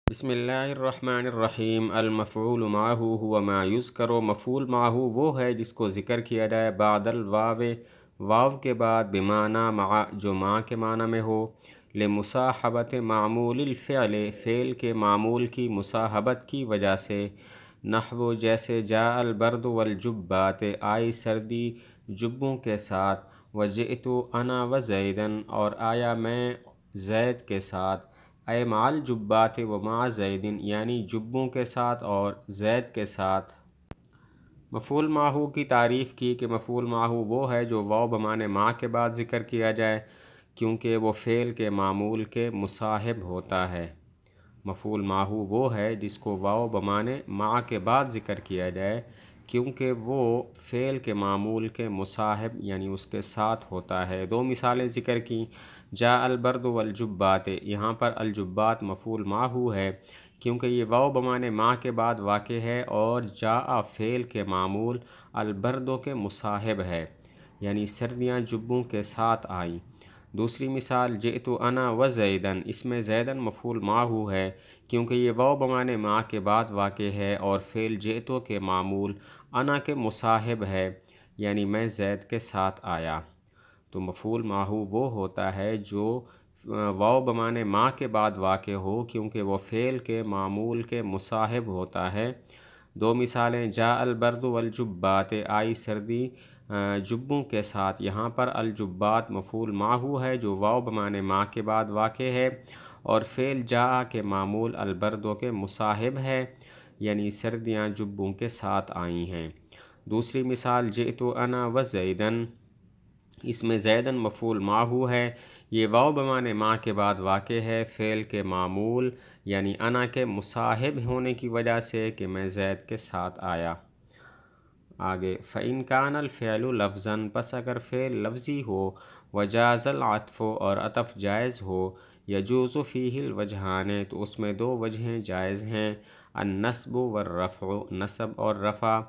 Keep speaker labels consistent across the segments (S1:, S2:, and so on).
S1: بسم اللہ الرحمن الرحیم۔ المفعول معہ ہوا ما یذکر۔ مفعول معہ وہ ہے جس کو ذکر کیا جائے بعد الواو، واو کے بعد، بمعنی مع جو مع کے معنی میں ہو، لمصاحبت معمول الفعل فعل کے معمول کی مصاحبت کی وجہ سے، نحو جیسے جاء البرد والجبات آئی سردی جبوں کے ساتھ، وجئت انا وزیدن اور آیا میں زید کے ساتھ، اے مع الجبات و مع زیدن یعنی جبوں کے ساتھ اور زید کے ساتھ۔ مفعول معہ کی تعریف کی کہ مفعول معہ وہ ہے جو واو بمعنی مع کے بعد ذکر کیا جائے کیونکہ وہ فعل کے معمول کے مصاحب ہوتا ہے۔ مفعول معہ وہ ہے جس کو واو بمعنی مع کے بعد ذکر کیا جائے کیونکہ وہ فعل کے معمول کے مصاحب یعنی اس کے ساتھ ہوتا ہے۔ دو مثالیں ذکر کی، جاء البرد والجبات، یہاں پر الجبات مفعول معہ ہے کیونکہ یہ واو بمعنی مع کے بعد واقع ہے اور جاء فعل کے معمول البردوں کے مصاحب ہے یعنی سردیاں جبوں کے ساتھ آئیں۔ دوسری مثال جئت انا وزیدن، اس میں زیدن مفعول معہ ہے کیونکہ یہ واو بمعنی مع کے بعد واقع ہے اور فعل جئتو کے معمول انا کے مصاحب ہے یعنی میں زید کے ساتھ آیا۔ تو مفعول معہ وہ ہوتا ہے جو واو بمعنی مع کے بعد واقع ہو کیونکہ وہ فعل کے معمول کے مصاحب ہوتا ہے۔ دو مثالیں جاء البرد والجبات آئی سردی جبوں کے ساتھ، یہاں پر الجبات مفعول معہ ہے جو واو بمعنی مع کے بعد واقع ہے اور فعل جاء کے معمول البردوں کے مصاحب ہے یعنی سردیاں جبوں کے ساتھ آئی ہیں۔ دوسری مثال جئت انا وزیدن، اس میں زیدن مفعول معہ ہے، یہ واو بمعنی مع کے بعد واقع ہے فعل کے معمول یعنی انا کے مصاحب ہونے کی وجہ سے کہ میں زید کے ساتھ آیا۔ آگے فَإِنْ كَانَ الْفِعْلُ لَفْظًا، پس اگر فعل لفظی ہو، وَجَازَ الْعَطْفُ اور عطف جائز ہو، يَجُوزُ فِيهِ الْوَجْهَانِ تو اس میں دو وجہیں جائز ہیں، النصب والرفع، نصب اور رفع،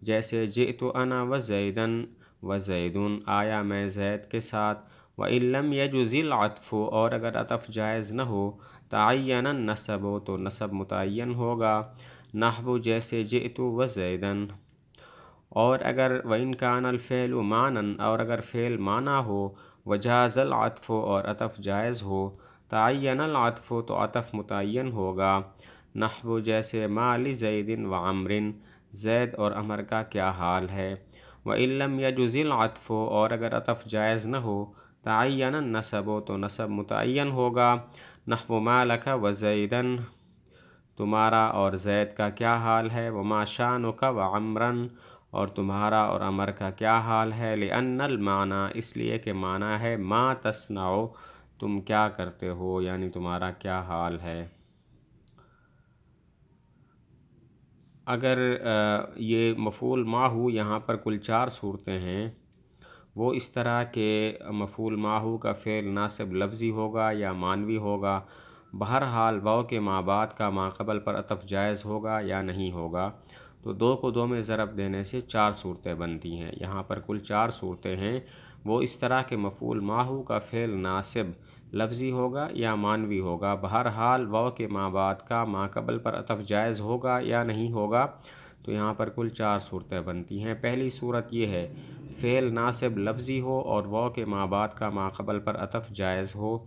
S1: جیسے جئت انا وزیدن وزیدن آیا میں زید کے ساتھ، وَإِن لَمْ يَجُزِ الْعَطْفُ اور اگر عطف جائز نہ ہو، تَعَيَّنَ النَّصْبُ تو نصب متعین ہوگا، نحو جیسے جئت وزیدن۔ اور اگر وَإِنْ كَانَ الْفِعْلُ مَعْنًا اور اگر فعل معنی ہو، وَجَازَ الْعَطْفُ اور عطف جائز ہو، تَعَيَّنَ الْعَطْفُ تو عطف متعین ہوگا، نحو جیسے مَا لِزَيْدٍ وَعَمْرٍ زید اور عمر کا کیا حال ہے۔ وَإِن لَمْ يَجُزِ الْعَطْفُ اور اگر عطف جائز نہ ہو، تَعَيَّنَ النَّصْبُ تو نصب متعین ہوگا، نحو مَا لَكَ وَزَيْدًا تمہارا اور زید کا کیا حال ہے، وَمَا شَأْنُكَ وَعَمْرًا اور تمہارا اور عمر کا کیا حال ہے، لِأَنَّ الْمَعْنَى اس لیے کہ معنی ہے مَا تَصْنَعُ تم کیا کرتے ہو یعنی تمہارا کیا حال ہے۔ اگر یہ مفعول معہ یہاں پر کل چار صورتیں ہیں، وہ اس طرح کہ مفعول معہ کا فعل ناصب لفظی ہوگا یا معنوی ہوگا، بہرحال واو کے ما بعد کا ما قبل پر عطف جائز ہوگا یا نہیں ہوگا، تو دو کو دو میں ضرب دینے سے چار صورتیں بنتی ہیں۔ یہاں پر کل چار صورتیں ہیں، وہ اس طرح کہ مفعول معہ کا فعل ناصب لفظی ہوگا یا معنوی ہوگا، بہرحال واو کے ما بعد کا ما قبل پر عطف جائز ہوگا یا نہیں ہوگا، تو یہاں پر کل چار صورتیں بنتی ہیں۔ پہلی صورت یہ ہے فعل ناصب لفظی ہو اور واو کے ما بعد کا ما قبل پر عطف جائز ہو،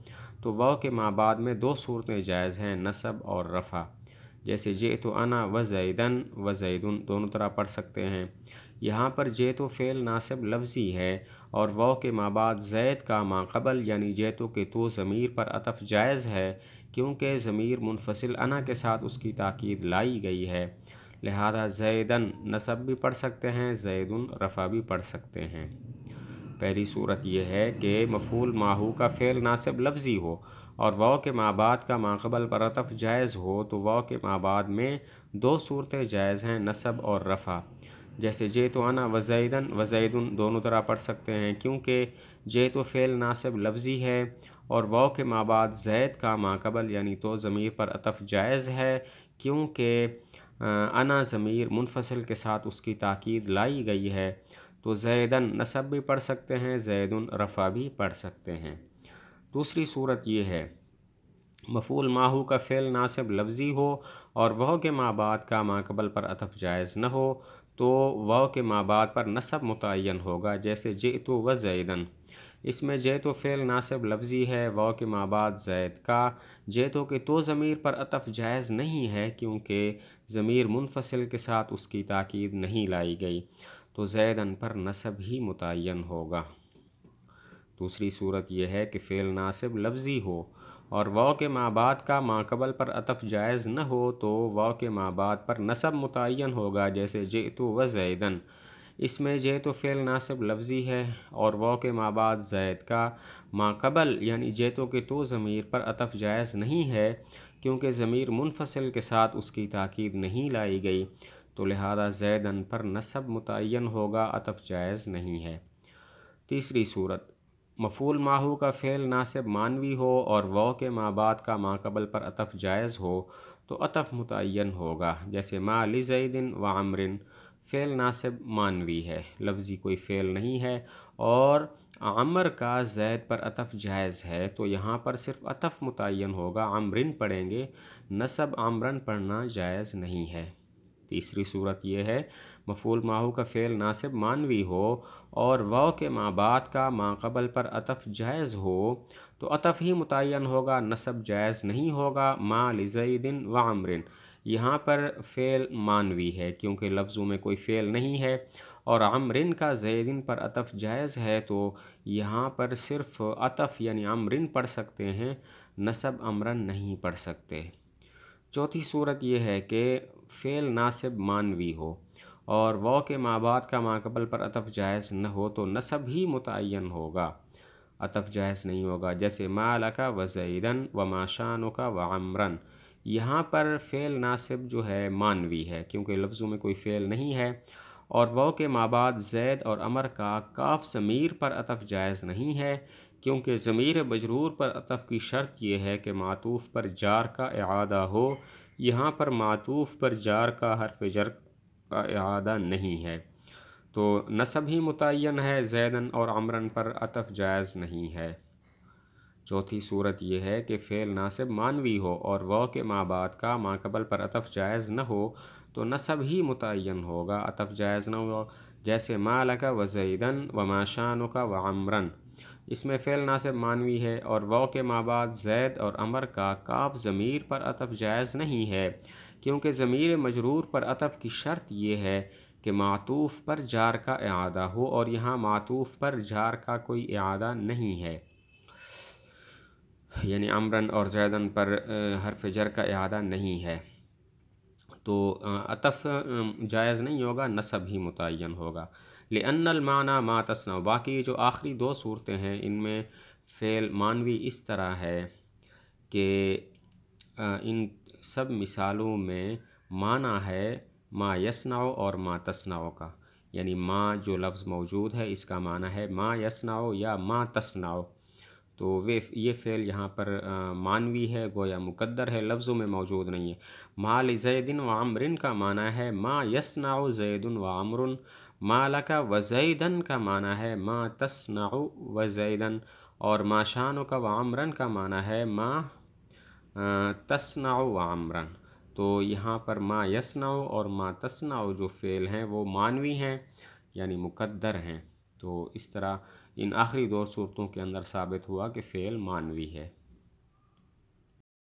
S1: تو واو کے ما بعد میں دو صورتیں جائز ہیں، نصب اور رفع، جیسے جئت انا وزیدن وزیدن دونوں طرح پڑھ سکتے ہیں۔ یہاں پر جئت فعل ناصب لفظی ہے اور واو کے ما بعد زید کا ما قبل یعنی جئت کے تو ضمیر پر عطف جائز ہے کیونکہ ضمیر منفصل انا کے ساتھ اس کی تاکید لائی گئی ہے، لہذا زیدن نصب بھی پڑھ سکتے ہیں، زیدن رفع بھی پڑھ سکتے ہیں۔ پہلی صورت یہ ہے کہ مفعول معہ کا فعل ناصب لفظی ہو اور واو کے ما بعد کا ما قبل پر عطف جائز ہو، تو واو کے ما بعد میں دو صورتیں جائز ہیں، نصب اور رفع، جیسے جئت انا وزیدن وزیدن دونوں طرح پڑھ سکتے ہیں کیونکہ جئت فعل ناصب لفظی ہے اور واو کے ما بعد زید کا ما قبل یعنی تو ضمیر پر عطف جائز ہے کیونکہ انا ضمیر منفصل کے ساتھ اس کی تاکید لائی گئی ہے، تو زیدن نصب بھی پڑھ سکتے ہیں، زیدن رفع بھی پڑھ سکتے ہیں۔ دوسری صورت یہ ہے مفعول ماہو کا فعل ناصب لفظی ہو اور واو کے ما بعد کا ما قبل پر عطف جائز نہ ہو تو واو کے ما بعد پر نصب متعین ہوگا، جیسے جئت و زیدن۔ اس میں جئتو فعل ناصب لفظی ہے، واو کے ما بعد زید کا۔ جئتو کے تو ضمیر پر عطف جائز نہیں ہے کیونکہ ضمیر منفصل کے ساتھ اس کی تاکید نہیں لائی گئی، تو زیدن پر نصب ہی متعین ہوگا۔ دوسری صورت یہ ہے کہ فعل ناصب لفظی ہو اور واو کے ما بعد کا ما قبل پر عطف جائز نہ ہو تو واو کے ما بعد پر نصب متعین ہوگا، جیسے جئت و زیدن۔ اس میں جئتو فعل ناصب لفظی ہے اور واو کے ما بعد زید کا، ما قبل یعنی جئتو کے تو ضمیر پر عطف جائز نہیں ہے کیونکہ ضمیر منفصل کے ساتھ اس کی تاکید نہیں لائی گئی، تو لہذا زیدن پر نصب متعین ہوگا، عطف جائز نہیں ہے۔ تیسری صورت، مفعول ماہو کا فعل ناصب مانوی ہو اور واو کے ما بعد کا ما قبل پر عطف جائز ہو تو عطف متعین ہوگا، جیسے ما لزید و عمر۔ فعل ناصب مانوی ہے، لفظی کوئی فعل نہیں ہے، اور عمر کا زید پر عطف جائز ہے، تو یہاں پر صرف عطف متعین ہوگا، عمرن پڑھیں گے، نصب عمرن پڑھنا جائز نہیں ہے۔ تیسری صورت یہ ہے، مفعول ماہو کا فعل ناصب مانوی ہو اور واو کے ما بعد کا ما قبل پر عطف جائز ہو تو عطف ہی متعین ہوگا، نصب جائز نہیں ہوگا، ما لزید و عمر۔ یہاں پر فعل مانوی ہے کیونکہ لفظوں میں کوئی فعل نہیں ہے، اور عمرن کا زیدن پر عطف جائز ہے، تو یہاں پر صرف عطف یعنی عمرن پڑھ سکتے ہیں، نصب عمرن نہیں پڑھ سکتے۔ چوتھی صورت یہ ہے کہ فعل ناصب مانوی ہو اور واو کے ما بعد کا ما قبل پر عطف جائز نہ ہو تو نصب ہی متعین ہوگا، عطف جائز نہیں ہوگا، جیسے ما لک و زیدن و ما شانک و عمرن۔ یہاں پر فعل ناصب جو ہے مانوی ہے کیونکہ لفظوں میں کوئی فعل نہیں ہے، اور واو کے ما بعد زید اور عمر کا کاف ضمیر پر عطف جائز نہیں ہے کیونکہ ضمیر مجرور پر عطف کی شرط یہ ہے کہ معطوف پر جار کا اعادہ ہو، یہاں پر معطوف پر جار کا حرف جر کا اعادہ نہیں ہے، تو نصب ہی متعین ہے، زیدن اور عمرن پر عطف جائز نہیں ہے۔ چوتھی صورت یہ ہے کہ فعل ناصب مانوی ہو اور واو کے ما بعد کا ما قبل پر عطف جائز نہ ہو تو نصب ہی متعین ہوگا، عطف جائز نہ ہو، جیسے ما لک و زیدن و ما شانک و عمرن۔ اس میں فعل ناصب مانوی ہے اور واو کے ما بعد زید اور عمر کا کاف ضمیر پر عطف جائز نہیں ہے کیونکہ ضمیر مجرور پر عطف کی شرط یہ ہے کہ معطوف پر جار کا اعادہ ہو، اور یہاں معطوف پر جار کا کوئی اعادہ نہیں ہے، یعنی عمرن اور زیدن پر حرف جر کا اعادہ نہیں ہے، تو عطف جائز نہیں ہوگا، نصب ہی متعین ہوگا۔ لأن المعنی ما تصنع، باقی جو آخری دو صورتیں ہیں ان میں فعل مانوی اس طرح ہے کہ ان سب مثالوں میں معنی ہے ما یصنع اور ما تصنع کا، یعنی ما جو لفظ موجود ہے اس کا معنی ہے ما یصنع یا ما تصنع، تو یہ فعل یہاں پر مانوی ہے، گویا مقدر ہے، لفظوں میں موجود نہیں ہے۔ ما لزید و عمرن کا معنی ہے ما یصنع زید و عمر، ما لک و زیدن کا معنی ہے ما تصنع و زیدن، اور ما شانک و عمرن کا معنی ہے ما تصنع و عمرن۔ تو یہاں پر ما یصنع اور ما تصنع جو فعل ہیں وہ مانوی ہیں یعنی مقدر ہیں، تو اس طرح ان آخری دو صورتوں کے اندر ثابت ہوا کہ فعل مانوی ہے۔